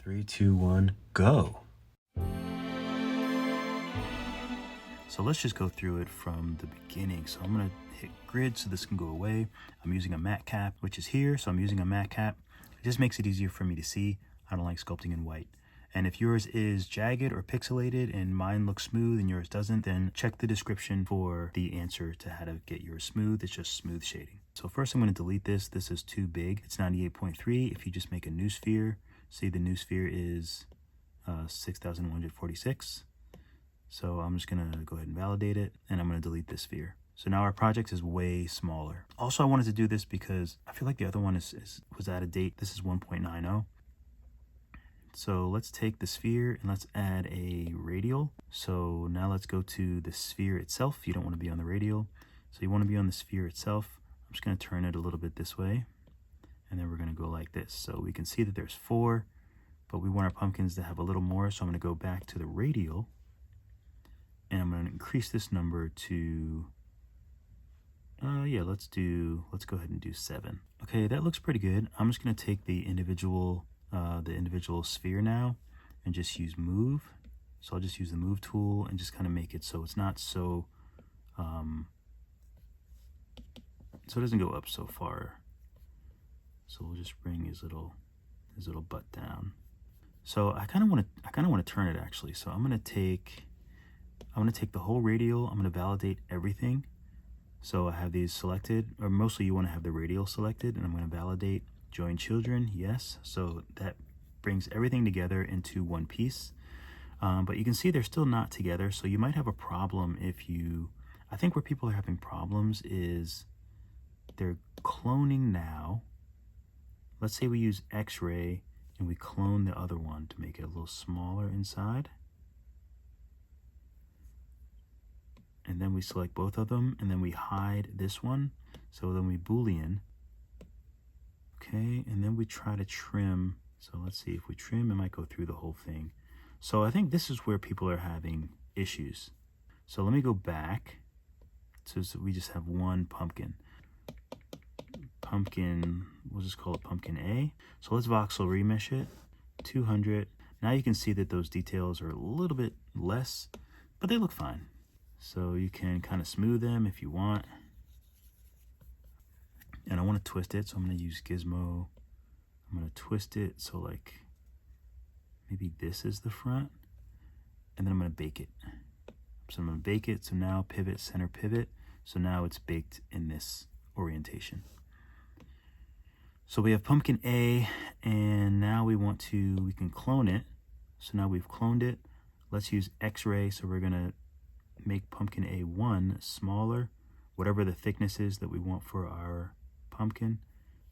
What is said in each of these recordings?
3, 2, 1, go. So let's just go through it from the beginning. So I'm gonna hit grid so this can go away. I'm using a matte cap, which is here. So I'm using a matte cap. It just makes it easier for me to see. I don't like sculpting in white. And if yours is jagged or pixelated and mine looks smooth and yours doesn't, then check the description for the answer to how to get yours smooth. It's just smooth shading. So first I'm gonna delete this. This is too big. It's 98.3. If you just make a new sphere, see the new sphere is 6,146. So I'm just gonna go ahead and validate it, and I'm gonna delete this sphere. So now our project is way smaller. Also, I wanted to do this because I feel like the other one was out of date. This is 1.90. So let's take the sphere and let's add a radial. So now let's go to the sphere itself. You don't want to be on the radial. So you want to be on the sphere itself. I'm just going to turn it a little bit this way. And then we're going to go like this. So we can see that there's 4, but we want our pumpkins to have a little more. So I'm going to go back to the radial. And I'm going to increase this number to, let's go ahead and do 7. Okay, that looks pretty good. I'm just going to take the individual sphere now and just use move. So I'll just use the move tool and just kind of make it so it's not so so it doesn't go up so far. So we'll just bring his little butt down. So I kind of want to turn it actually. So I'm going to take the whole radial. I'm going to validate everything. So I have these selected, or mostly you want to have the radial selected, and I'm going to validate join children, yes. So that brings everything together into one piece. But you can see they're still not together. So you might have a problem if you, I think where people are having problems is they're cloning now. Let's say we use X-ray and we clone the other one to make it a little smaller inside. And then we select both of them and then we hide this one. So then we Boolean. Okay, and then we try to trim. So let's see, if we trim, it might go through the whole thing. So I think this is where people are having issues. So let me go back. So we just have one pumpkin. We'll just call it pumpkin A. So let's voxel remesh it, 200. Now you can see that those details are a little bit less, but they look fine. So you can kind of smooth them if you want. And I want to twist it, so I'm going to use Gizmo. I'm going to twist it so like maybe this is the front, and then I'm going to bake it. So I'm going to bake it, so now pivot, center pivot. So now it's baked in this orientation. So we have pumpkin A, and now we can clone it. So now we've cloned it. Let's use X-ray, so we're going to make pumpkin A1 smaller, whatever the thickness is that we want for our pumpkin.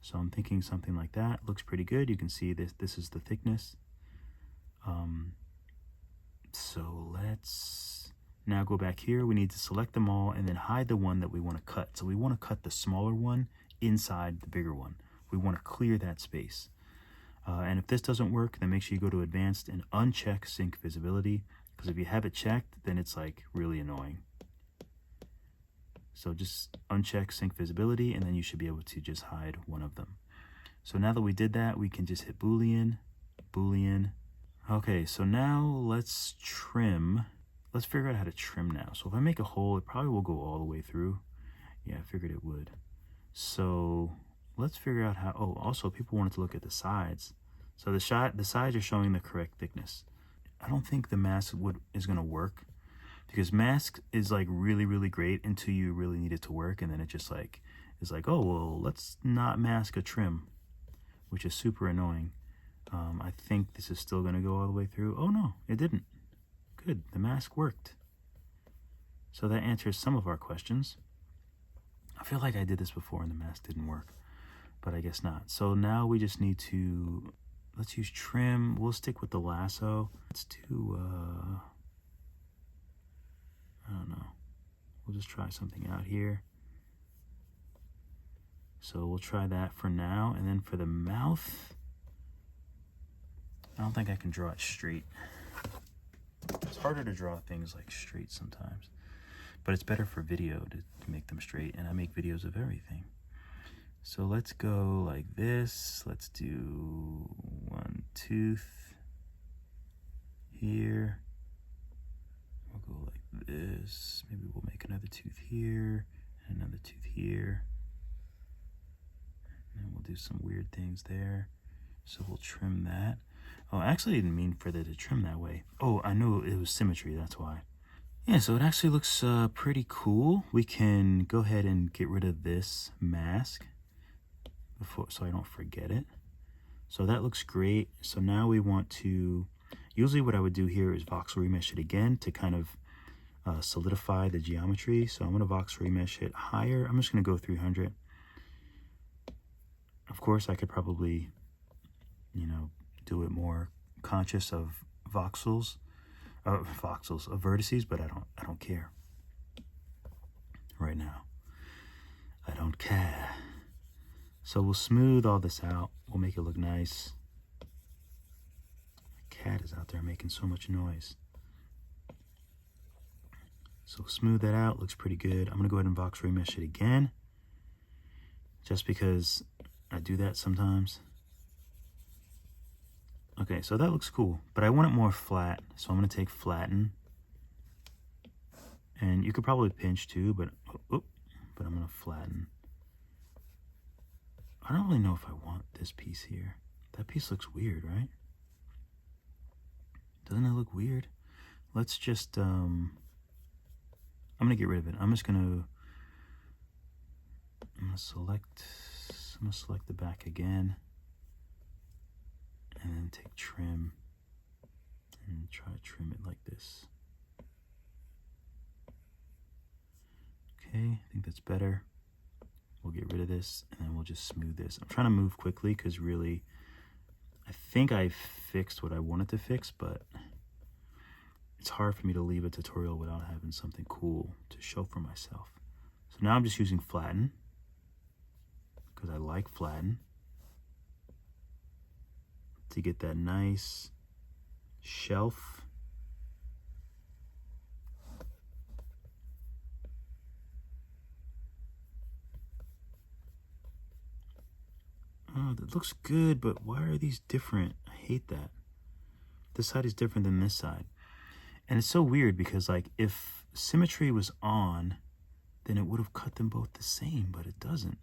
So I'm thinking something like that. Looks pretty good. You can see this is the thickness. So let's now go back here. We need to select them all and then hide the one that we want to cut. So we want to cut the smaller one inside the bigger one. We want to clear that space. And if this doesn't work, then make sure you go to advanced and uncheck sync visibility, because if you have it checked, then it's like really annoying. So just uncheck sync visibility, and then you should be able to just hide one of them. So now that we did that, we can just hit Boolean. Okay, so now let's trim. Let's figure out how to trim now. So if I make a hole, it probably will go all the way through. Yeah, I figured it would. So let's figure out how, oh, also people wanted to look at the sides. So the sides are showing the correct thickness. I don't think the mask is gonna work, because mask is like really, really great until you really need it to work, and then it just like is like, oh, well, let's not mask a trim, which is super annoying. I think this is still gonna go all the way through. Oh no, it didn't. Good, the mask worked. So that answers some of our questions. I feel like I did this before and the mask didn't work, but I guess not. So now we just need to, let's use trim. We'll stick with the lasso. Let's do, I don't know. We'll just try something out here. So we'll try that for now. And then for the mouth, I don't think I can draw it straight. It's harder to draw things like straight sometimes, but it's better for video to make them straight. And I make videos of everything. So let's go like this. Let's do one tooth. here. We'll go like this. Maybe we'll make another tooth here and another tooth here. And we'll do some weird things there. So we'll trim that. Oh, actually I didn't mean for it to trim that way. Oh, I knew it was symmetry, that's why. Yeah, so it actually looks pretty cool. We can go ahead and get rid of this mask before, so I don't forget it. So that looks great. So now we want to, usually what I would do here is voxel remesh it again to kind of solidify the geometry. So I'm going to voxel remesh it higher. I'm just going to go 300. Of course, I could probably, you know, do it more conscious of voxels, of vertices, but I don't care right now. I don't care. So we'll smooth all this out. We'll make it look nice. My cat is out there making so much noise. So smooth that out. Looks pretty good. I'm going to go ahead and voxel remesh it again, just because I do that sometimes. Okay, so that looks cool, but I want it more flat. So I'm going to take flatten. And you could probably pinch too, but I'm going to flatten. I don't really know if I want this piece here. That piece looks weird, right? Doesn't it look weird? Let's just, I'm going to get rid of it. I'm going to select the back again. And then take trim and try to trim it like this. Okay, I think that's better. We'll get rid of this and then we'll just smooth this. I'm trying to move quickly because really, I think I fixed what I wanted to fix, but it's hard for me to leave a tutorial without having something cool to show for myself. So now I'm just using flatten because I like flatten to get that nice shelf. Oh, that looks good, but why are these different? I hate that. This side is different than this side. And it's so weird because, like, if symmetry was on, then it would have cut them both the same, but it doesn't.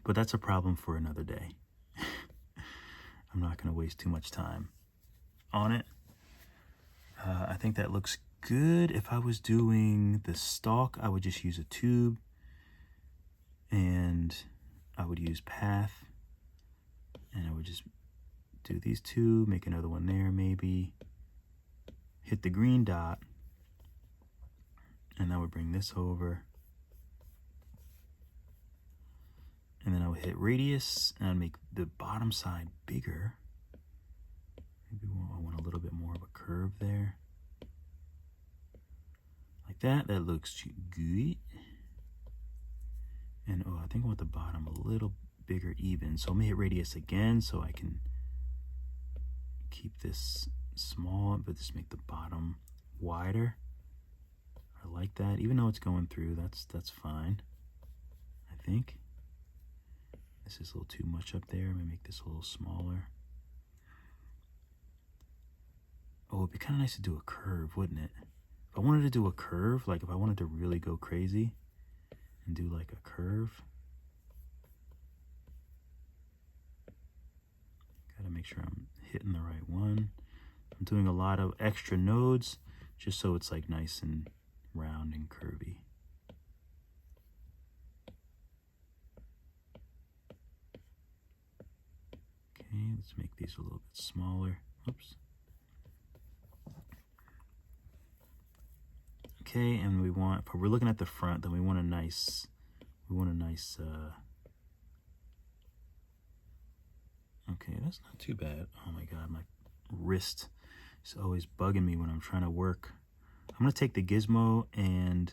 But that's a problem for another day. I'm not going to waste too much time on it. I think that looks good. If I was doing the stalk, I would just use a tube. And I would use path. And I would just do these two, make another one there maybe. Hit the green dot. And I would bring this over. And then I would hit radius and I'd make the bottom side bigger. Maybe I want a little bit more of a curve there. Like that. That looks good. And oh, I think I want the bottom a little bigger even. So I'm gonna hit radius again so I can keep this small, but just make the bottom wider. I like that. Even though it's going through, that's fine. I think. This is a little too much up there. I'm gonna make this a little smaller. Oh, it'd be kind of nice to do a curve, wouldn't it? If I wanted to do a curve, like if I wanted to really go crazy and do like a curve. Gotta make sure I'm hitting the right one. I'm doing a lot of extra nodes just so it's like nice and round and curvy. Okay, let's make these a little bit smaller. Oops. Okay, and we want, if we're looking at the front, then we want a nice, okay, that's not too bad. Oh my God, my wrist is always bugging me when I'm trying to work. I'm gonna take the gizmo and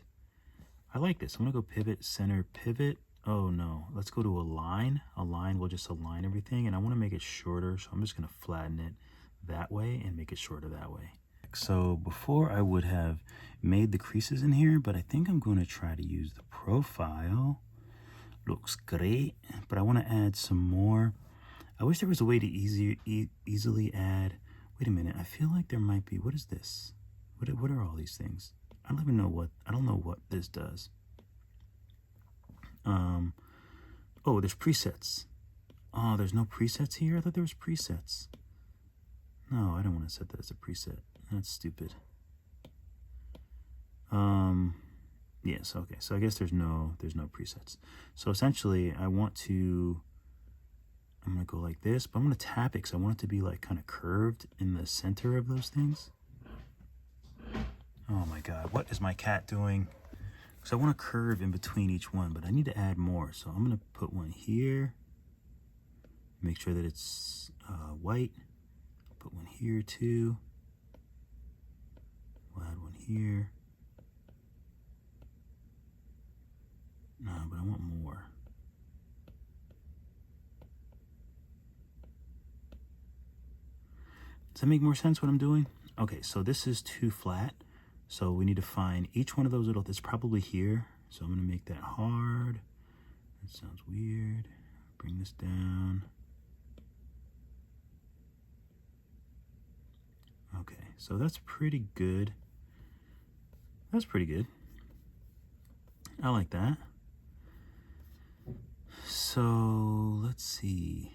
I like this. I'm gonna go pivot, center, pivot. Oh no, let's go to align. Align, we'll just align everything and I wanna make it shorter. So I'm just gonna flatten it that way and make it shorter that way. So before I would have made the creases in here, but I think I'm going to try to use the profile. Looks great, but I want to add some more. I wish there was a way to easily add Wait a minute, I feel like there might be, what is this? What are all these things? I don't even know I don't know what this does. Oh, there's presets. Oh, there's no presets here? I thought there was presets. No, I don't want to set that as a preset. That's stupid. Yes, okay. So I guess there's no presets. So essentially I'm gonna go like this, but I'm gonna tap it because I want it to be like kind of curved in the center of those things. Oh my God, what is my cat doing? Because I want to curve in between each one, but I need to add more. So I'm gonna put one here. Make sure that it's white. Put one here too. We'll add one here. No, but I want more. Does that make more sense what I'm doing? Okay, so this is too flat. So we need to find each one of those little, it's probably here. So I'm gonna make that hard. That sounds weird. Bring this down. Okay, so that's pretty good. That's pretty good. I like that. So let's see.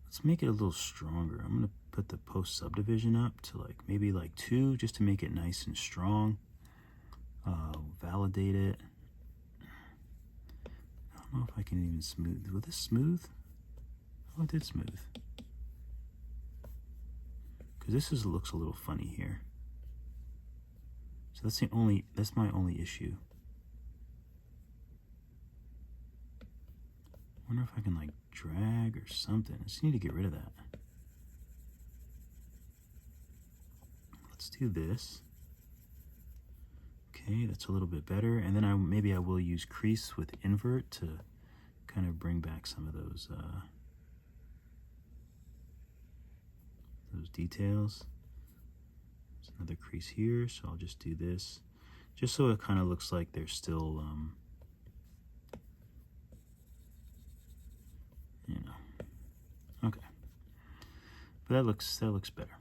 Let's make it a little stronger. I'm gonna put the post subdivision up to like maybe like 2 just to make it nice and strong. Validate it. I don't know if I can even smooth. Will this smooth? Oh, it did smooth. Because this looks a little funny here. So that's my only issue. I wonder if I can like drag or something. I just need to get rid of that. Let's do this. Okay, that's a little bit better. And then maybe I will use crease with invert to kind of bring back some of those details. There's another crease here, so I'll just do this, just so it kind of looks like there's still, you know, okay. But that looks better.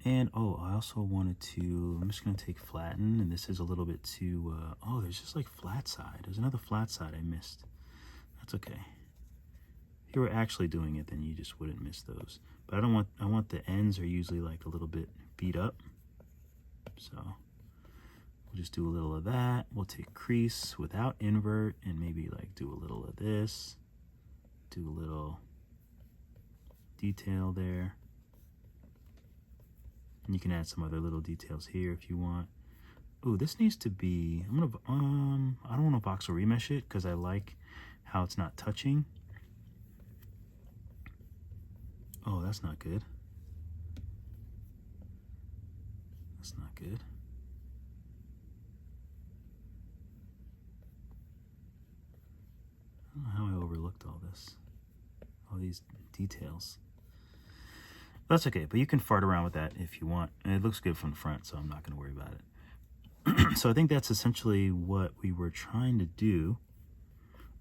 And oh, I also wanted to, I'm just gonna take flatten, and this is a little bit too, oh, there's just like flat side. There's another flat side I missed. That's okay. If you were actually doing it, then you just wouldn't miss those. But I want the ends are usually like a little bit beat up. So we'll just do a little of that. We'll take crease without invert and maybe like do a little of this. Do a little detail there. And you can add some other little details here if you want. Ooh, this needs to be, I don't want to voxel remesh it because I like how it's not touching. Oh, that's not good. That's not good. I don't know how I overlooked all this, all these details. That's okay, but you can fart around with that if you want. And it looks good from the front, so I'm not going to worry about it. So I think that's essentially what we were trying to do.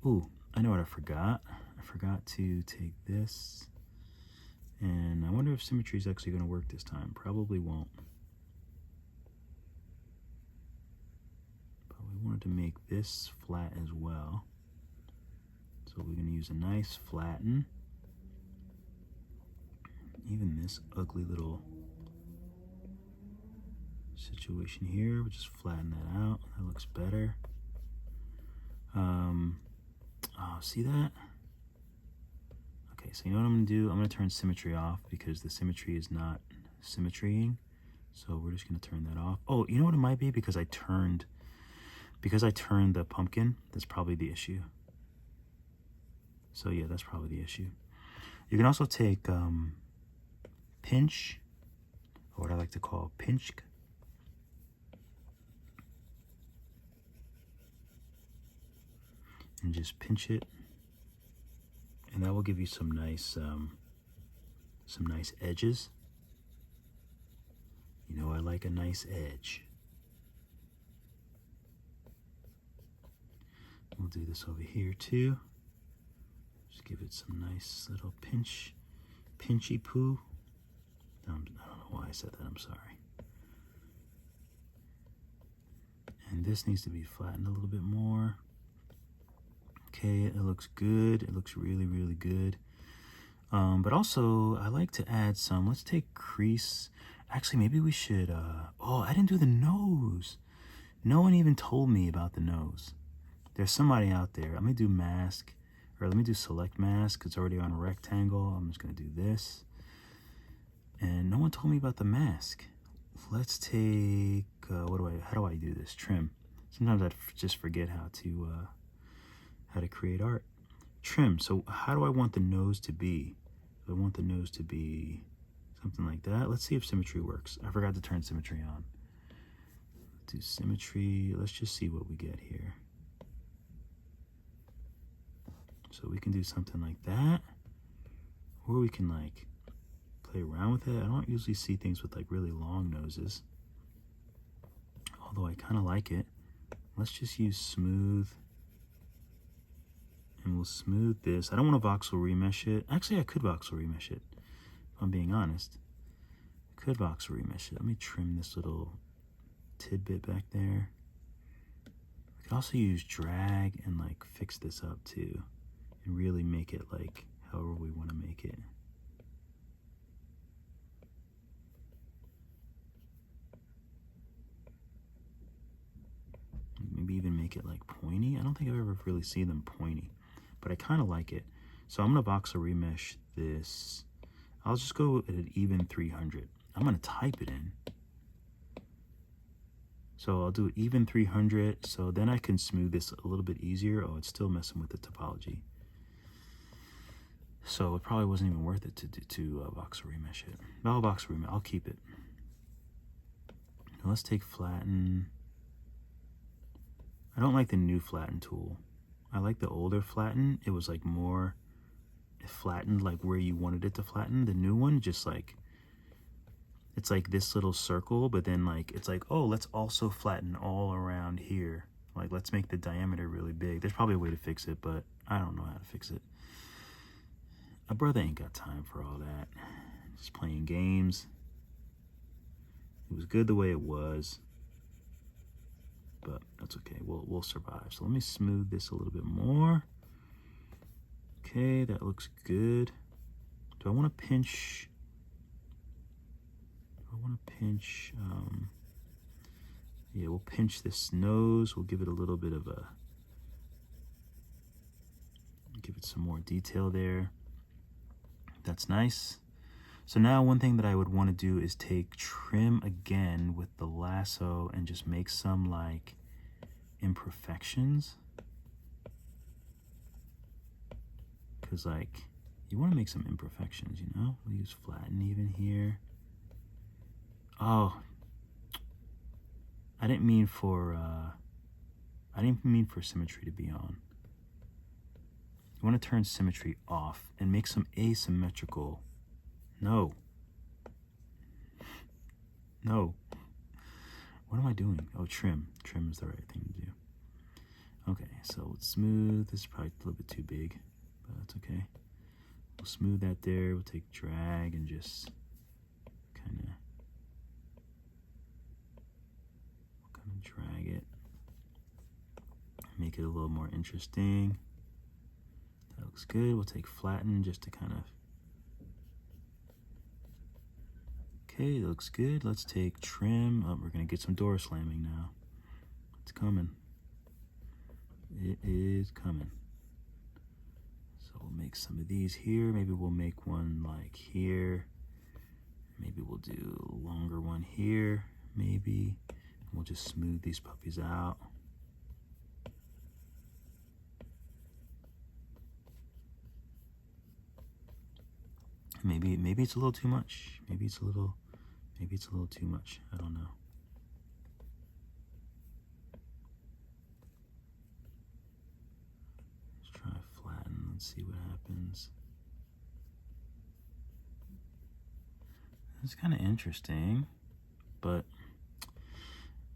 Ooh, I know what I forgot. I forgot to take this. And I wonder if symmetry is actually going to work this time. Probably won't. But we wanted to make this flat as well. So we're going to use a nice flatten. Even this ugly little situation here, we'll just flatten that out. That looks better. Oh, see that? Okay, so you know what I'm gonna do? I'm gonna turn symmetry off because the symmetry is not symmetrying. So we're just gonna turn that off. Oh, you know what it might be? Because I turned the pumpkin, that's probably the issue. So yeah, that's probably the issue. You can also take pinch, or what I like to call pinch. And just pinch it. And that will give you some nice edges. You know I like a nice edge. Ooh, we'll do this over here too. Just give it some nice little pinchy poo. I don't know why I said that, I'm sorry. And this needs to be flattened a little bit more. Okay, it looks good. It looks really, really good. But also, I like to add some, let's take crease. Actually, maybe we should, oh, I didn't do the nose. No one even told me about the nose. There's somebody out there. Let me do mask, or let me do select mask. It's already on a rectangle. I'm just gonna do this. And no one told me about the mask. Let's take, how do I do this? Trim. Sometimes I just forget how to create art. Trim. So how do I want the nose to be? I want the nose to be something like that. Let's see if symmetry works. I forgot to turn symmetry on. Do symmetry. Let's just see what we get here. So we can do something like that, or we can like play around with it. I don't usually see things with like really long noses, although I kind of like it. Let's just use smooth, and we'll smooth this. I don't want to voxel remesh it. Actually, I could voxel remesh it, if I'm being honest. I could voxel remesh it. Let me trim this little tidbit back there. We could also use drag and like fix this up too, and really make it like however we want to make it. Maybe even make it like pointy. I don't think I've ever really seen them pointy, but I kind of like it. So I'm gonna voxel remesh this. I'll just go at an even 300. I'm gonna type it in. So I'll do even 300, so then I can smooth this a little bit easier. Oh, it's still messing with the topology. So it probably wasn't even worth it to voxel remesh it. But I'll voxel remesh, I'll keep it. Now let's take flatten. I don't like the new flatten tool. I like the older flatten. It was like more, it flattened like where you wanted it to flatten. The new one just like, it's like this little circle, but then like, it's like, oh, let's also flatten all around here. Like, let's make the diameter really big. There's probably a way to fix it, but I don't know how to fix it. My brother ain't got time for all that. Just playing games. It was good the way it was, but that's okay. We'll survive. So let me smooth this a little bit more. Okay, that looks good. Do I want to pinch? Yeah, we'll pinch this nose. We'll give it a little bit of a, give it some more detail there. That's nice. So now one thing that I would want to do is take trim again with the lasso and just make some like imperfections. Because like, you want to make some imperfections, you know? We'll use flatten even here. Oh, I didn't mean for symmetry to be on. You want to turn symmetry off and make some asymmetrical. No. No. What am I doing? Oh, trim. Trim is the right thing to do. Okay, so let's smooth. This is probably a little bit too big, but that's okay. We'll smooth that there. We'll take drag and just kind of drag it. Make it a little more interesting. That looks good. We'll take flatten just to kind of. Okay, that looks good. Let's take trim. Oh, we're gonna get some door slamming now. It's coming. It is coming. So we'll make some of these here. Maybe we'll make one like here. Maybe we'll do a longer one here. Maybe. We'll just smooth these puppies out. Maybe it's a little too much. Maybe it's a little too much. I don't know. Let's try flatten. Let's see what happens. It's kind of interesting, but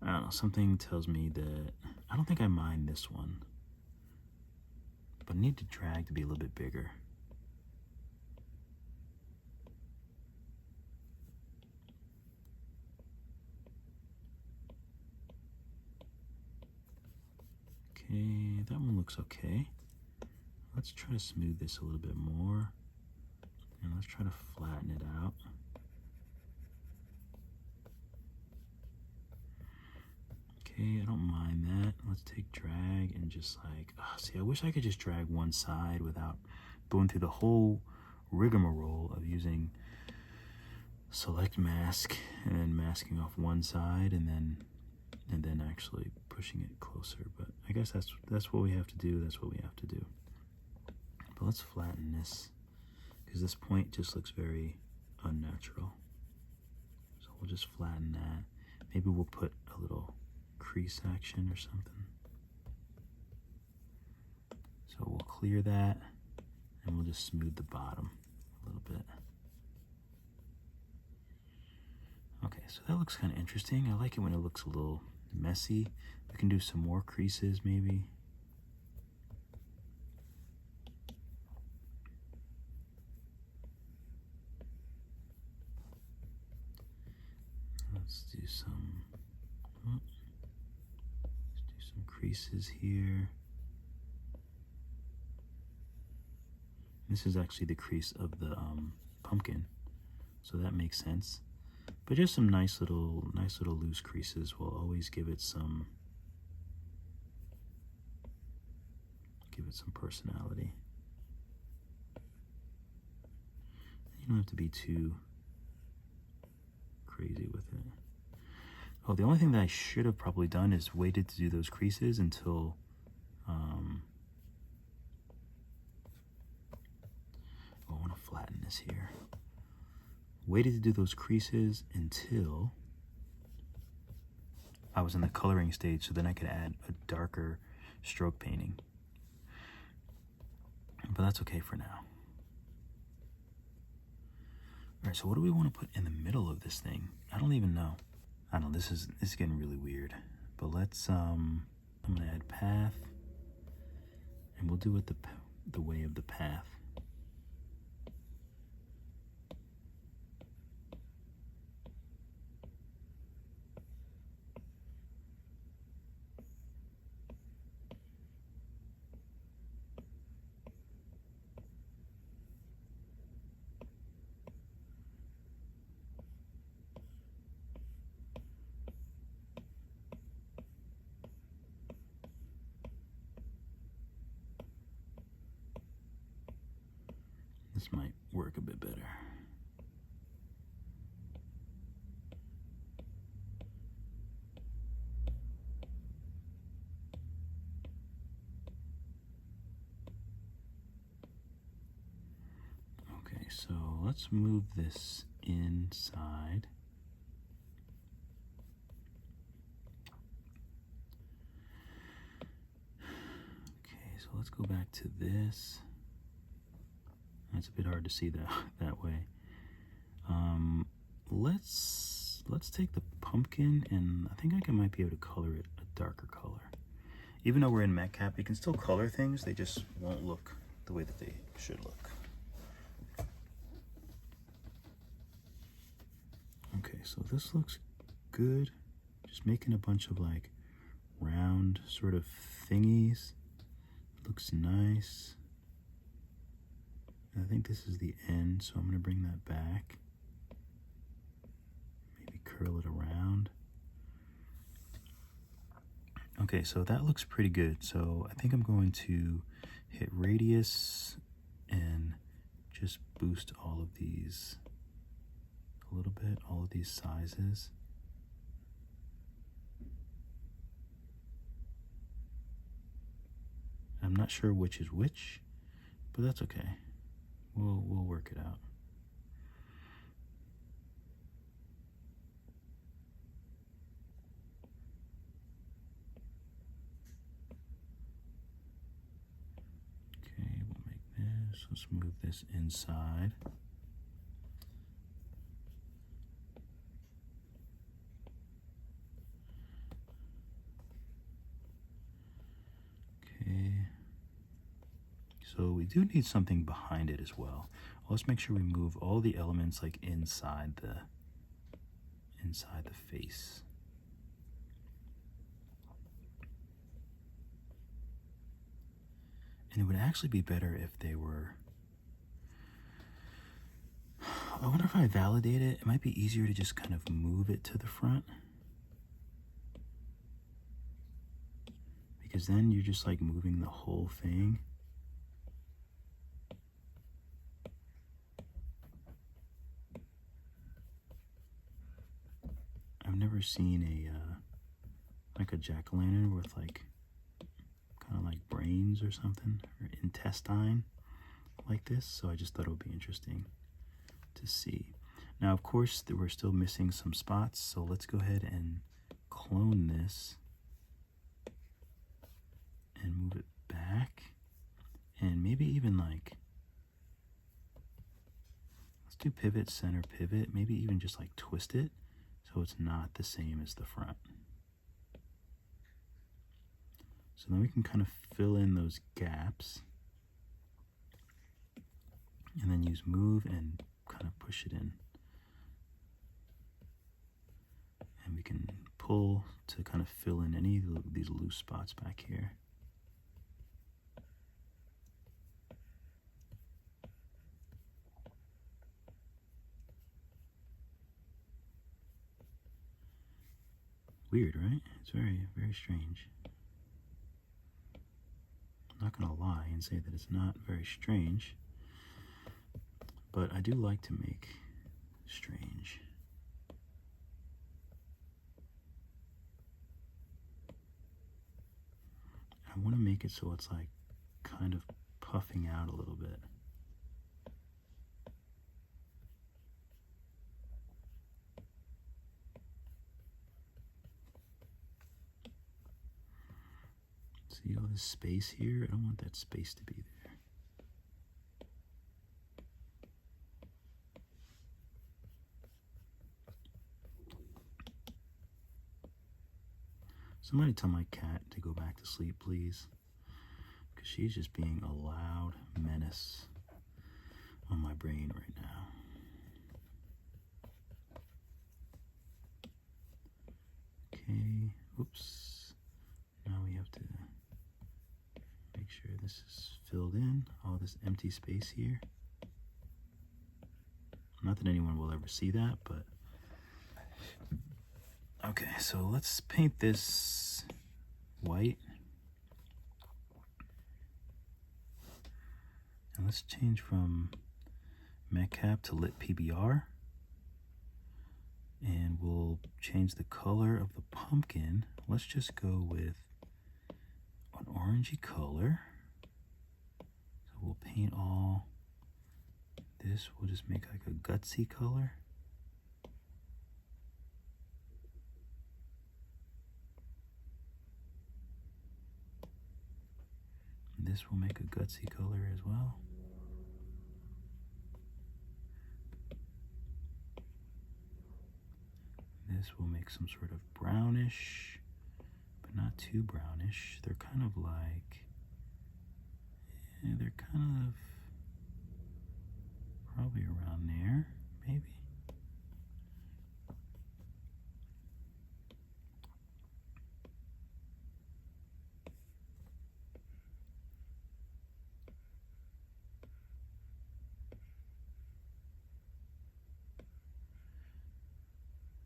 I don't know. Something tells me that I don't think I mind this one. but I need the drag to be a little bit bigger. Okay, that one looks okay. Let's try to smooth this a little bit more. And let's try to flatten it out. Okay, I don't mind that. Let's take drag and just like, see, I wish I could just drag one side without going through the whole rigmarole of using select mask and then masking off one side and then actually pushing it closer. But I guess that's what we have to do. That's what we have to do. But let's flatten this because this point just looks very unnatural. So we'll just flatten that. Maybe we'll put a little crease action or something. So we'll clear that and we'll just smooth the bottom a little bit. Okay, so that looks kind of interesting. I like it when it looks a little messy. We can do some more creases maybe. Let's do some creases here. This is actually the crease of the pumpkin, so that makes sense. But just some nice little loose creases will always give it some personality. You don't have to be too crazy with it. Oh, the only thing that I should have probably done is waited to do those creases until I want to flatten this here. Waited to do those creases until I was in the coloring stage, so then I could add a darker stroke painting. But that's okay for now. All right, so what do we want to put in the middle of this thing? I don't even know. I don't know, this is getting really weird. But let's, I'm gonna add path, and we'll do it the way of the path. This might work a bit better. Okay, so let's move this inside. Okay, so let's go back to this. It's a bit hard to see that way. Let's take the pumpkin, and I think I might be able to color it a darker color. Even though we're in MatCap, you can still color things. They just won't look the way that they should look. Okay, so this looks good. Just making a bunch of like round sort of thingies. Looks nice. I think this is the end, so I'm going to bring that back. Maybe curl it around. Okay, so that looks pretty good. So I think I'm going to hit radius and just boost all of these a little bit, all of these sizes. I'm not sure which is which, but that's okay. We'll work it out. Okay, we'll make this. Let's move this inside. Okay. So we do need something behind it as well. Let's make sure we move all the elements like inside the face. And it would actually be better if they were, I wonder if I validate it, it might be easier to just kind of move it to the front. Because then you're just like moving the whole thing. I've never seen like a jack-o'-lantern with like kind of like brains or something, or intestine like this, so I just thought it would be interesting to see. Now of course we're still missing some spots, so let's go ahead and clone this and move it back, and maybe even like, let's do pivot, center, pivot, maybe even just like twist it so it's not the same as the front. So then we can kind of fill in those gaps and then use move and kind of push it in. And we can pull to kind of fill in any of these loose spots back here. Weird, right? It's very, very strange. I'm not gonna lie and say that it's not very strange, but I do like to make strange. I want to make it so it's like kind of puffing out a little bit. See all this space here? I don't want that space to be there. Somebody tell my cat to go back to sleep, please. Because she's just being a loud menace on my brain right now. Okay, oops. Now we have to make sure this is filled in, all this empty space here. Not that anyone will ever see that, but okay, so let's paint this white. And let's change from Metcap to lit PBR. And we'll change the color of the pumpkin. Let's just go with an orangey color. So we'll paint all this. We'll just make like a gutsy color. And this will make a gutsy color as well. This will make some sort of brownish, but not too brownish. They're kind of like, yeah, they're kind of probably around there, maybe.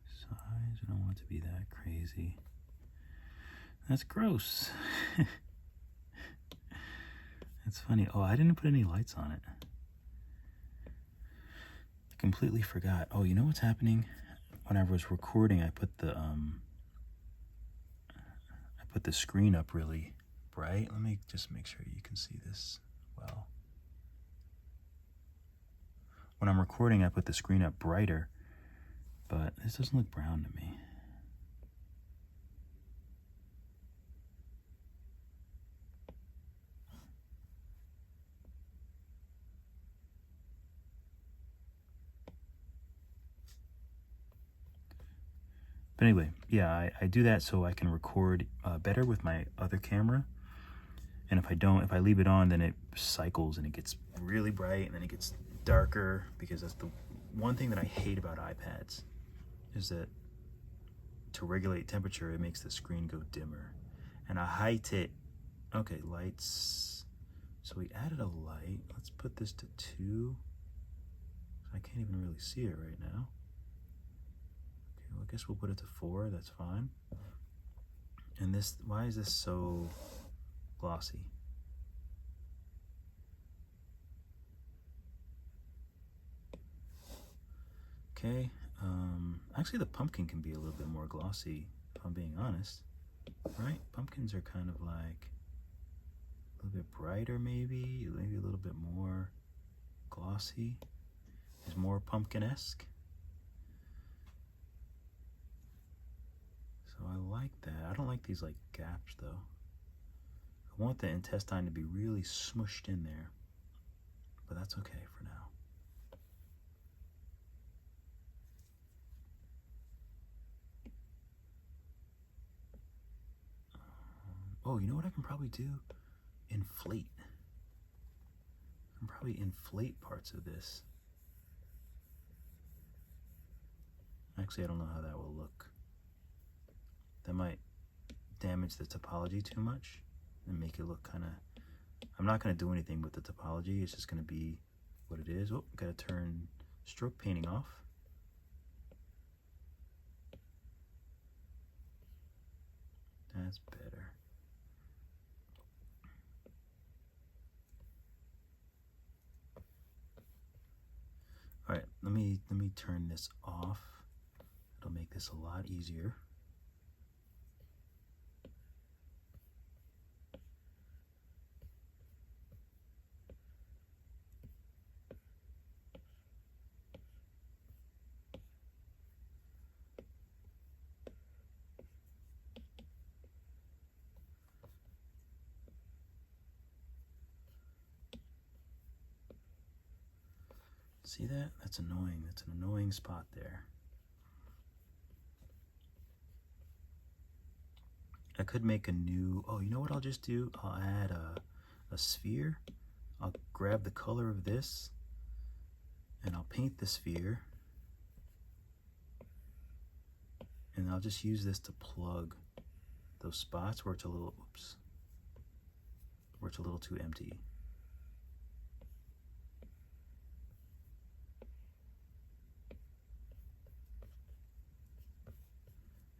Size, I don't want it to be that crazy. That's gross. That's funny. Oh, I didn't put any lights on it. I completely forgot. Oh, you know what's happening? When I was recording, I put the screen up really bright. Let me just make sure you can see this well. When I'm recording, I put the screen up brighter, but this doesn't look brown to me. But anyway, yeah, I do that so I can record better with my other camera. And if I leave it on, then it cycles and it gets really bright and then it gets darker, because that's the one thing that I hate about iPads, is that to regulate temperature, it makes the screen go dimmer. And I height it, okay, lights. So we added a light. Let's put this to 2. I can't even really see it right now. Okay, well, I guess we'll put it to 4, that's fine. And this, why is this so glossy? Okay, actually the pumpkin can be a little bit more glossy, if I'm being honest, right? Pumpkins are kind of like a little bit brighter, maybe a little bit more glossy. Is more pumpkin-esque. So I like that. I don't like these like gaps though. I want the intestine to be really smushed in there, but that's okay for now. Oh, you know what I can probably do? Inflate. I can probably inflate parts of this. Actually, I don't know how that will look. That might damage the topology too much and make it look kind of... I'm not going to do anything with the topology. It's just going to be what it is. Oh, got to turn stroke painting off. That's better. All right, let me turn this off. It'll make this a lot easier. See that? That's annoying. That's an annoying spot there. I could make a new... Oh, you know what I'll just do? I'll add a sphere. I'll grab the color of this and I'll paint the sphere. And I'll just use this to plug those spots where it's a little... Oops. Where it's a little too empty.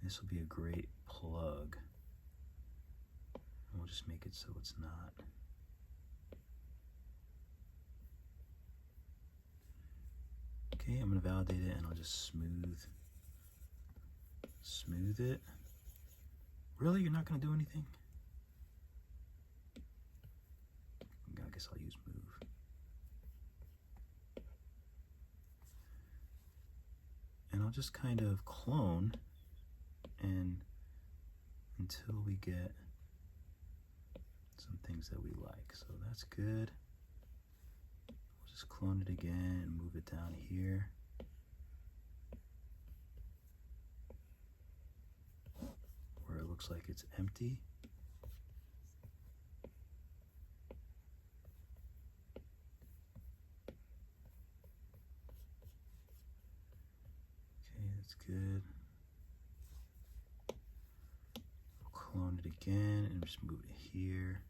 This will be a great plug. And we'll just make it so it's not. Okay, I'm going to validate it and I'll just smooth it. Really? You're not going to do anything? I guess I'll use move. And I'll just kind of clone and until we get some things that we like. So that's good. We'll just clone it again and move it down here. Where it looks like it's empty. Okay, that's good. Clone it again and just move it here.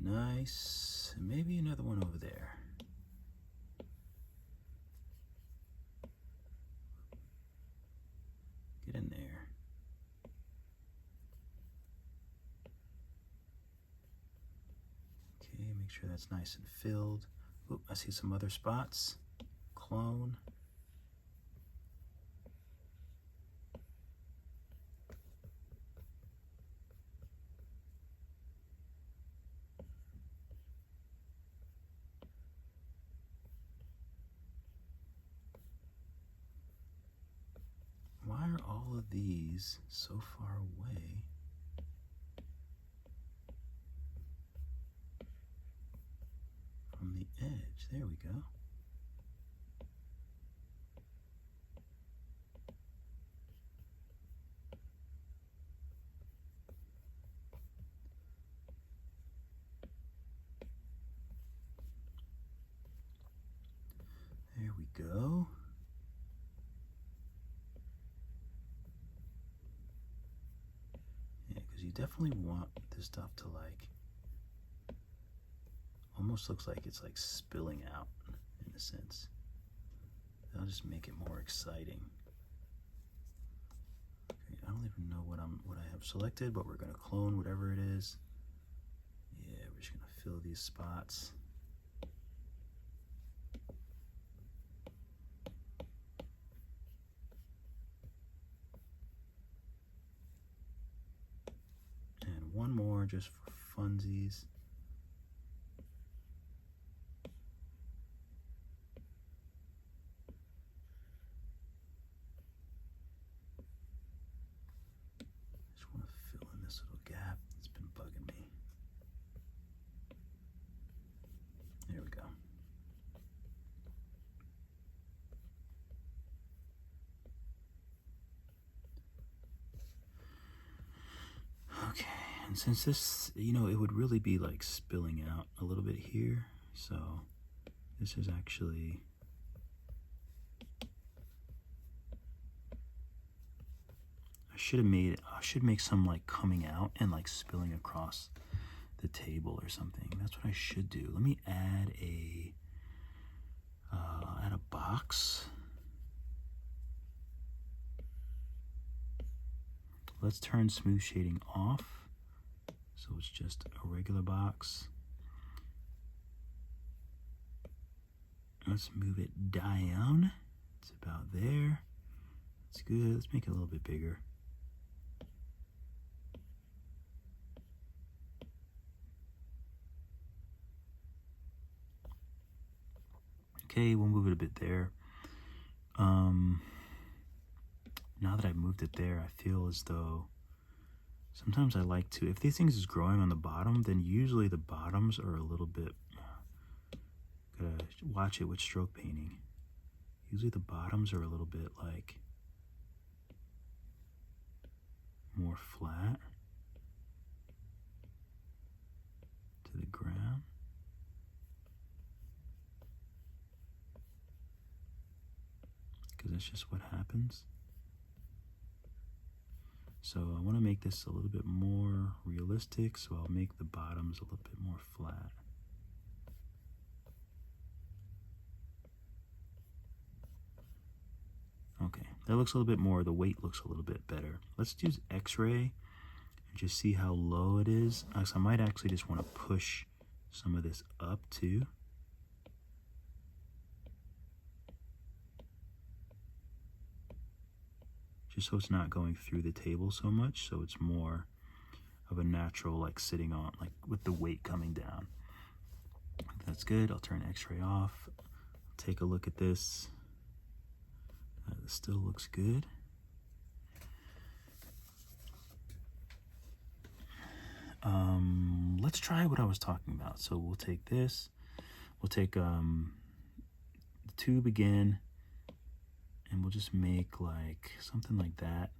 Nice. And maybe another one over there. Get in there. Okay, make sure that's nice and filled. Oop, I see some other spots. Clone. Why are all of these so far away? There we go. There we go. Yeah, because you definitely want this stuff to like, almost looks like it's like spilling out in a sense. That'll just make it more exciting. Okay, I don't even know what I have selected, but we're gonna clone whatever it is. Yeah, we're just gonna fill these spots. And one more just for funsies. Just want to fill in this little gap that's been bugging me. There we go. Okay, and since this, you know, it would really be like spilling out a little bit here, so this is actually, I should make some like coming out and like spilling across the table or something. That's what I should do. Let me add a box. Let's turn smooth shading off, so it's just a regular box. Let's move it down. It's about there. It's good. Let's make it a little bit bigger. Okay, we'll move it a bit there. Now that I've moved it there, I feel as though sometimes I like to, if these things is growing on the bottom, then usually the bottoms are a little bit, gotta watch it with stroke painting. Usually the bottoms are a little bit like more flat to the ground. Because that's just what happens. So I want to make this a little bit more realistic, so I'll make the bottoms a little bit more flat. Okay, that looks a little bit more, the weight looks a little bit better. Let's use X-ray and just see how low it is. So I might actually just want to push some of this up too. Just so it's not going through the table so much, so it's more of a natural, like sitting on, like with the weight coming down. That's good. I'll turn X-ray off. Take a look at this. This still looks good. Let's try what I was talking about. So we'll take this. We'll take the tube again, and we'll just make like something like that.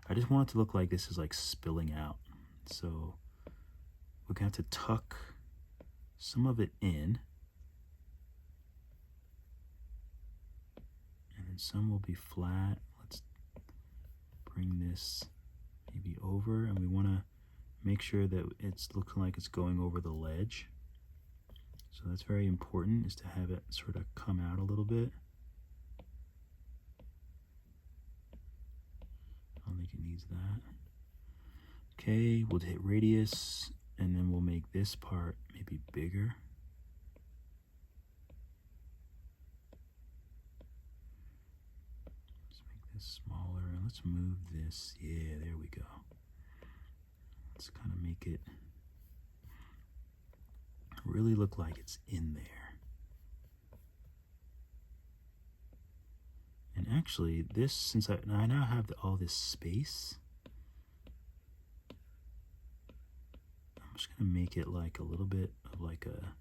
I just want it to look like this is like spilling out. So we're going to have to tuck some of it in, and then some will be flat. Let's bring this maybe over, and we want to make sure that it's looking like it's going over the ledge. So that's very important, is to have it sort of come out a little bit. I don't think it needs that. Okay, we'll hit radius, and then we'll make this part maybe bigger. Let's make this smaller, and let's move this. Yeah, there we go. Let's kind of make it really look like it's in there. And actually, this, since I now have all this space, I'm just gonna make it like a little bit of like a,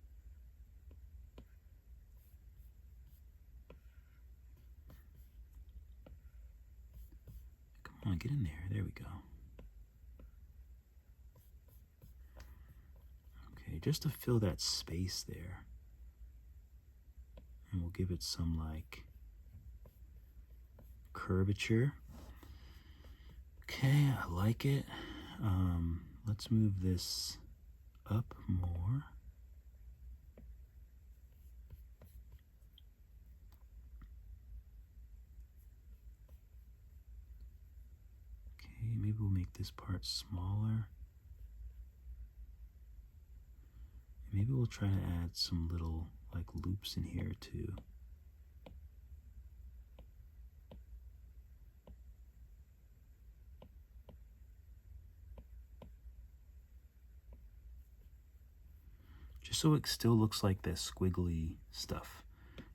Come on, get in there. There we go. Okay, just to fill that space there. And we'll give it some like curvature. Okay, I like it. Let's move this up more. Okay, maybe we'll make this part smaller. Maybe we'll try to add some little like loops in here too. Just so it still looks like that squiggly stuff.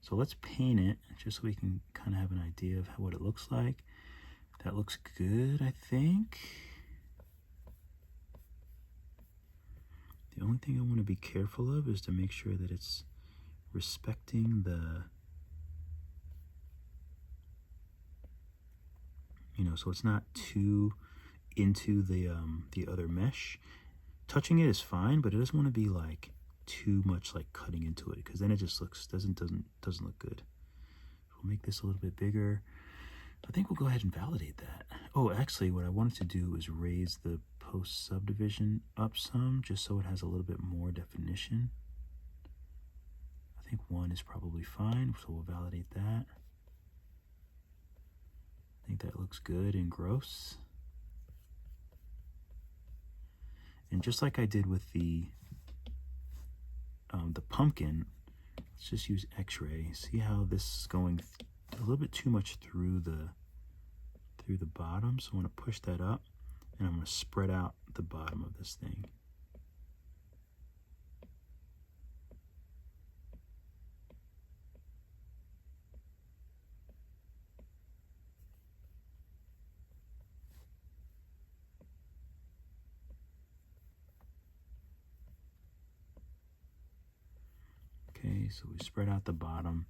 So let's paint it just so we can kind of have an idea of what it looks like. That looks good, I think. The only thing I want to be careful of is to make sure that it's respecting the, so it's not too into the other mesh. Touching it is fine, but it doesn't want to be like too much like cutting into it, because then it just doesn't look good. We'll make this a little bit bigger. I think we'll go ahead and validate that. Oh, actually, what I wanted to do is raise the post subdivision up some, just so it has a little bit more definition. I think 1 is probably fine, so we'll validate that. I think that looks good and gross. And just like I did with the pumpkin, let's just use X-ray. See how this is going a little bit too much through the bottom, so I want to push that up, and I'm going to spread out the bottom of this thing. Okay, so we spread out the bottom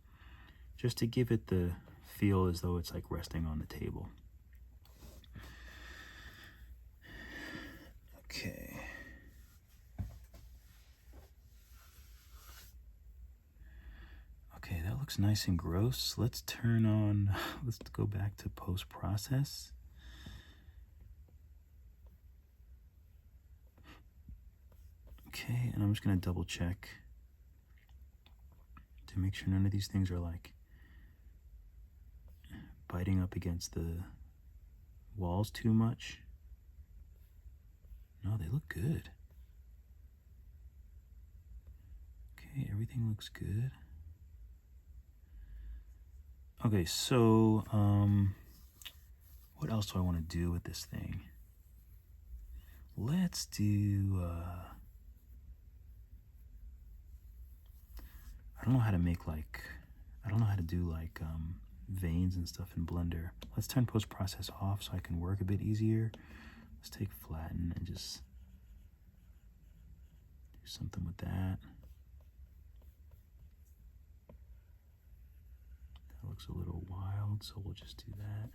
just to give it the feel as though it's like resting on the table. Okay. Okay, that looks nice and gross. Let's turn on, let's go back to post-process. Okay, and I'm just gonna double check to make sure none of these things are like biting up against the walls too much. No, they look good. Okay, everything looks good. Okay, so what else do I want to do with this thing? Let's do I don't know how to make like, I don't know how to do like veins and stuff in Blender. Let's turn post-process off so I can work a bit easier. Let's take flatten and just do something with that. That looks a little wild, so we'll just do that.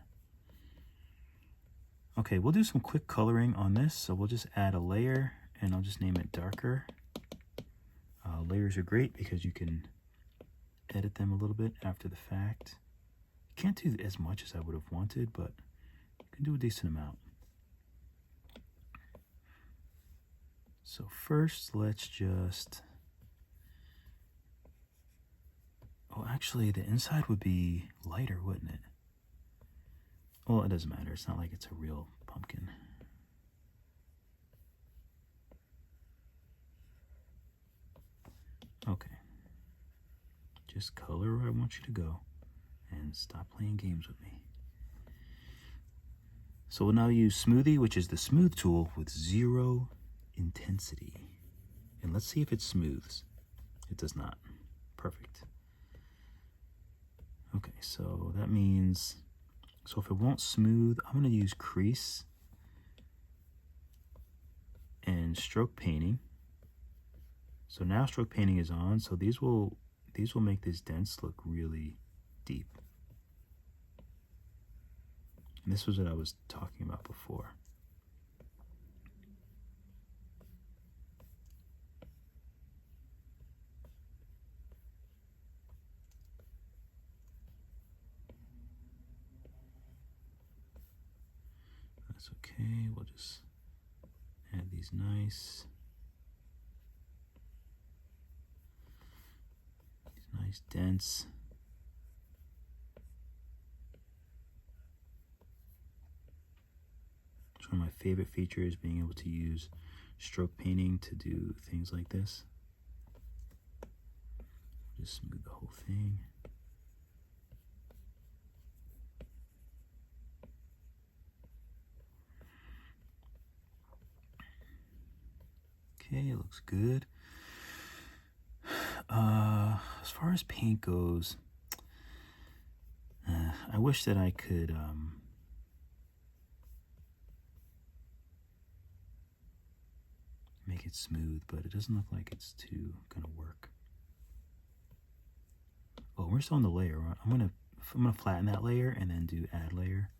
Okay, we'll do some quick coloring on this. So we'll just add a layer, and I'll just name it darker. Layers are great because you can edit them a little bit after the fact. You can't do as much as I would have wanted, but you can do a decent amount. So first, let's just, oh, actually the inside would be lighter, wouldn't it? Well, it doesn't matter. It's not like it's a real pumpkin. Okay. Just color where I want you to go and stop playing games with me. So we'll now use Smoothie, which is the smooth tool with 0 intensity. And let's see if it smooths. It does not. Perfect. Okay, so that means, so if it won't smooth, I'm going to use crease and stroke painting. So now stroke painting is on, so these will make this dents look really deep. And this was what I was talking about before. That's okay. We'll just add these nice dense. It's one of my favorite features, being able to use stroke painting to do things like this. Just smooth the whole thing. Okay, it looks good. As far as paint goes, I wish that I could make it smooth, but it doesn't look like it's too gonna work. Oh, we're still on the layer. I'm gonna flatten that layer and then do add layer.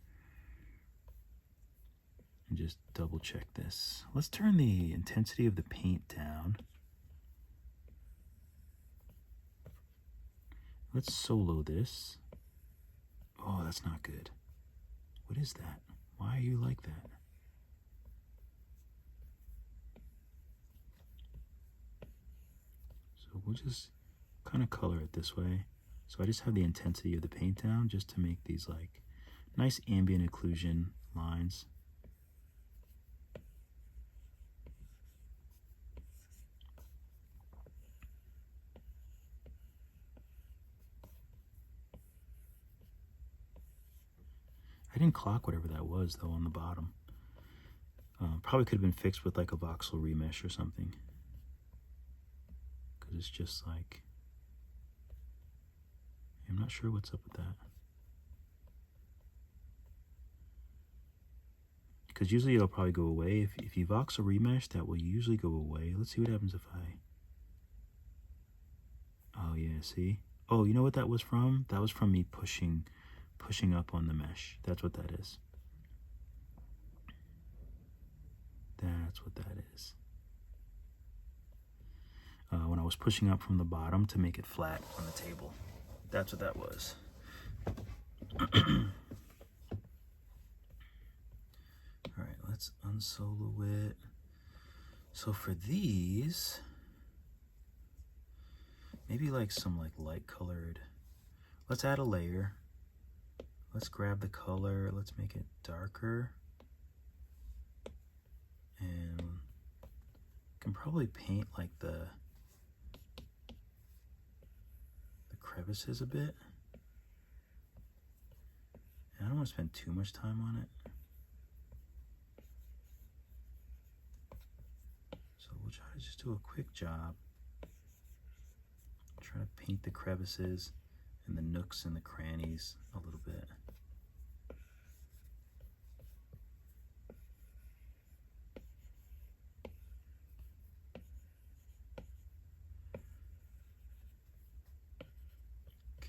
And just double check this. Let's turn the intensity of the paint down. Let's solo this. Oh, that's not good. What is that? Why are you like that? So we'll just kind of color it this way. So I just have the intensity of the paint down just to make these like nice ambient occlusion lines. I didn't clock whatever that was though on the bottom. Probably could have been fixed with like a voxel remesh or something. Because it's just like, I'm not sure what's up with that. Because usually it'll probably go away. If you voxel remesh, that will usually go away. Let's see what happens if I... Oh yeah, see? Oh, you know what that was from? That was from me pushing up on the mesh. That's what that is. That's what that is. When I was pushing up from the bottom to make it flat on the table. That's what that was. Alright, let's unsolo it. So for these, maybe like some like light colored. Let's add a layer. Let's grab the color. Let's make it darker. And can probably paint like the crevices a bit. And I don't want to spend too much time on it. So we'll try to just do a quick job. Try to paint the crevices and the nooks and the crannies a little bit.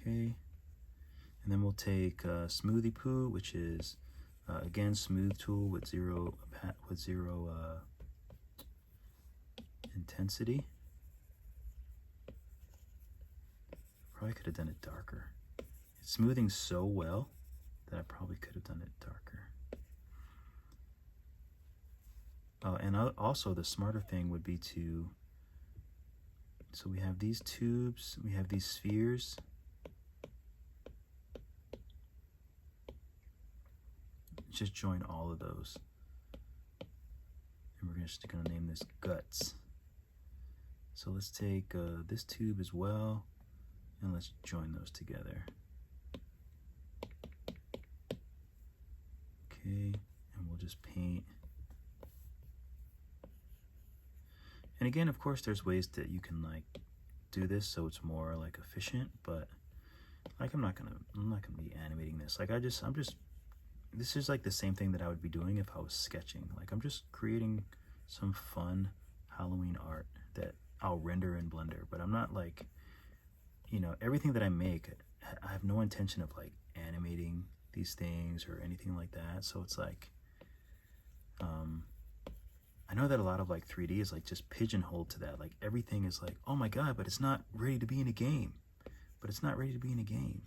Okay, and then we'll take Smoothie Poo, which is again smooth tool with zero intensity. Probably could have done it darker. It's smoothing so well that I probably could have done it darker. And also the smarter thing would be to, so we have these tubes, we have these spheres. Just join all of those. And we're just gonna name this guts. So let's take this tube as well, and let's join those together. Okay, and we'll just paint. And again, of course, there's ways that you can like do this so it's more like efficient, but like I'm not gonna be animating this. Like this is like the same thing that I would be doing if I was sketching. Like I'm just creating some fun Halloween art that I'll render in Blender, but I'm not like, you know, everything that I make, I have no intention of like animating these things or anything like that. So it's like, I know that a lot of like 3D is like just pigeonholed to that. Like everything is like, oh my God, but it's not ready to be in a game. But it's not ready to be in a game.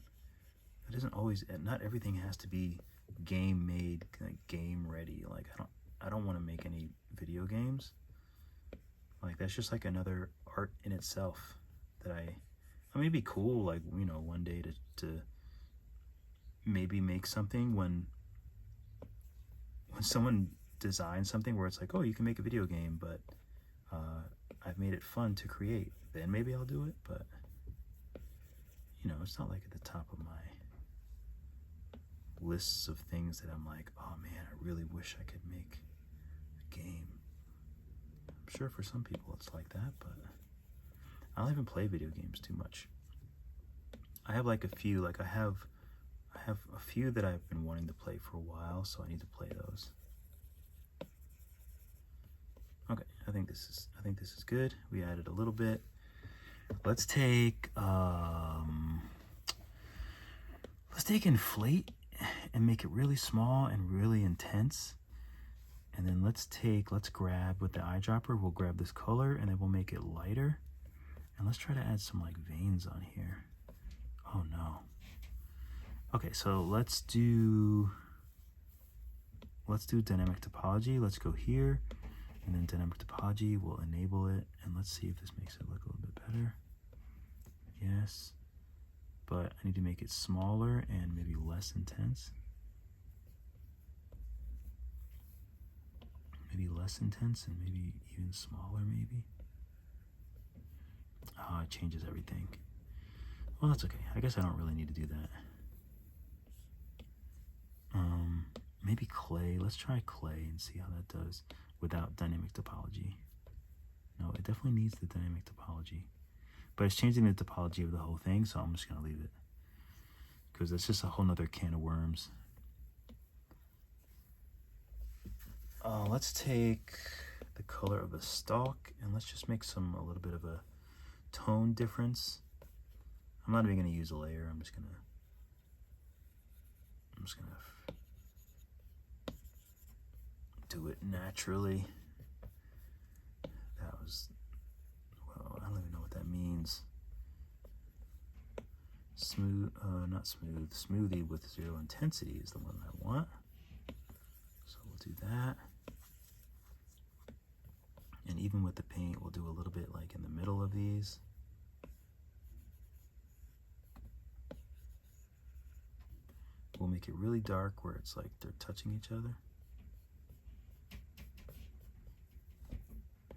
It isn't always, not everything has to be game made, like game ready. Like I don't want to make any video games. Like that's just like another art in itself that I may be cool, like, you know, one day to maybe make something when someone designs something where it's like, oh, you can make a video game, but I've made it fun to create. Then maybe I'll do it, but you know, it's not like at the top of my lists of things that I'm like, oh man, I really wish I could make a game. I'm sure for some people it's like that, but I don't even play video games too much. I have like a few, like I have a few that I've been wanting to play for a while, so I need to play those. Okay, I think this is good. We added a little bit. Let's take inflate and make it really small and really intense. And then let's grab with the eyedropper, we'll grab this color and then we'll make it lighter. And let's try to add some like veins on here. Oh no. Okay, so let's do dynamic topology. Let's go here, and then dynamic topology, we'll enable it, and let's see if this makes it look a little bit better. Yes, but I need to make it smaller and maybe less intense. Maybe less intense and maybe even smaller, maybe. Oh, it changes everything. Well, that's okay. I guess I don't really need to do that. Maybe clay. Let's try clay and see how that does without dynamic topology. No, it definitely needs the dynamic topology. But it's changing the topology of the whole thing, so I'm just going to leave it. Because it's just a whole nother can of worms. Let's take the color of the stalk and let's just make a little bit of a tone difference. I'm not even going to use a layer. I'm just gonna do it naturally. That was, well, I don't even know what that means. Smooth, not smooth, smoothie with 0 intensity is the one I want. So we'll do that. And even with the paint, we'll do a little bit like in the middle of these. We'll make it really dark where it's like they're touching each other.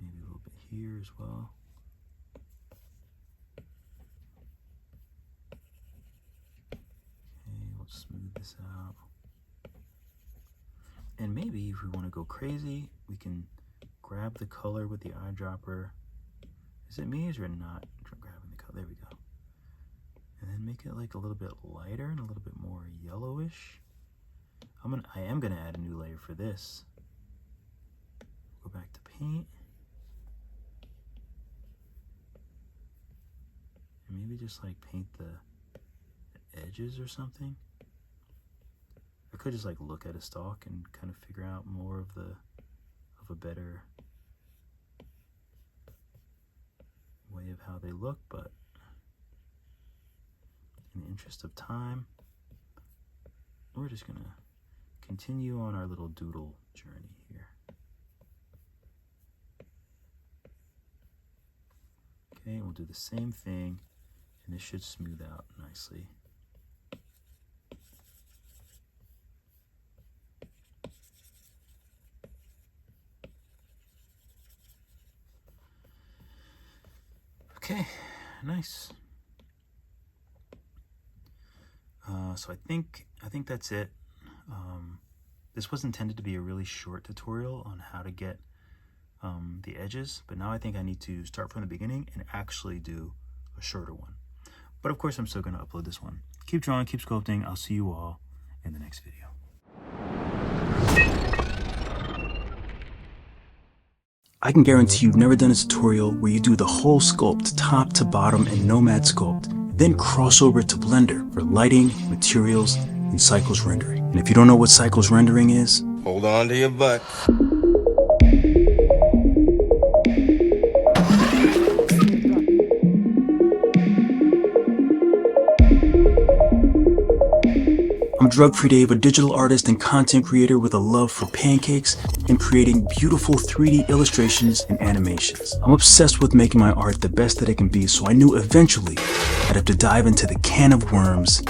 Maybe a little bit here as well. Okay, we'll smooth this out. And maybe if we want to go crazy, we can grab the color with the eyedropper. Is it me or is it not grabbing the color? There we go. And then make it like a little bit lighter and a little bit more yellowish. I am gonna add a new layer for this. Go back to paint. And maybe just like paint the edges or something. I could just like look at a stalk and kind of figure out more of a better way of how they look, but in the interest of time, we're just gonna continue on our little doodle journey here. Okay, we'll do the same thing, and this should smooth out nicely. Okay, nice. So I think that's it. This was intended to be a really short tutorial on how to get the edges, but now I think I need to start from the beginning and actually do a shorter one. But of course, I'm still going to upload this one. Keep drawing, keep sculpting. I'll see you all in the next video. I can guarantee you've never done a tutorial where you do the whole sculpt top to bottom in Nomad Sculpt, then cross over to Blender for lighting, materials, in cycles rendering. And if you don't know what cycles rendering is, hold on to your butt. I'm Drug-Free Dave, a digital artist and content creator with a love for pancakes and creating beautiful 3D illustrations and animations. I'm obsessed with making my art the best that it can be, so I knew eventually I'd have to dive into the can of worms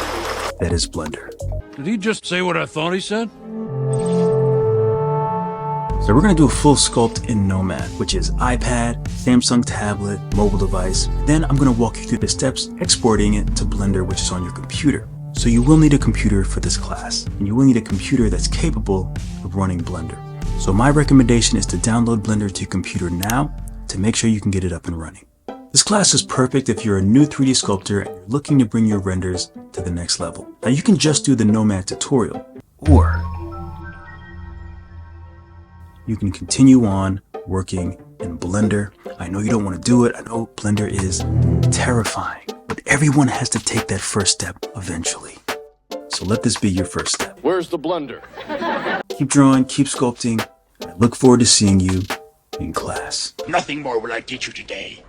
that is Blender. Did he just say what I thought he said? So we're going to do a full sculpt in Nomad, which is iPad, Samsung tablet, mobile device. Then I'm going to walk you through the steps exporting it to Blender, which is on your computer. So you will need a computer for this class, and you will need a computer that's capable of running Blender. So my recommendation is to download Blender to your computer now to make sure you can get it up and running. This class is perfect if you're a new 3D sculptor and you're looking to bring your renders to the next level. Now you can just do the Nomad tutorial, or you can continue on working in Blender. I know you don't want to do it. I know Blender is terrifying, but everyone has to take that first step eventually. So let this be your first step. Where's the blender? Keep drawing, keep sculpting. I look forward to seeing you in class. Nothing more will I teach you today.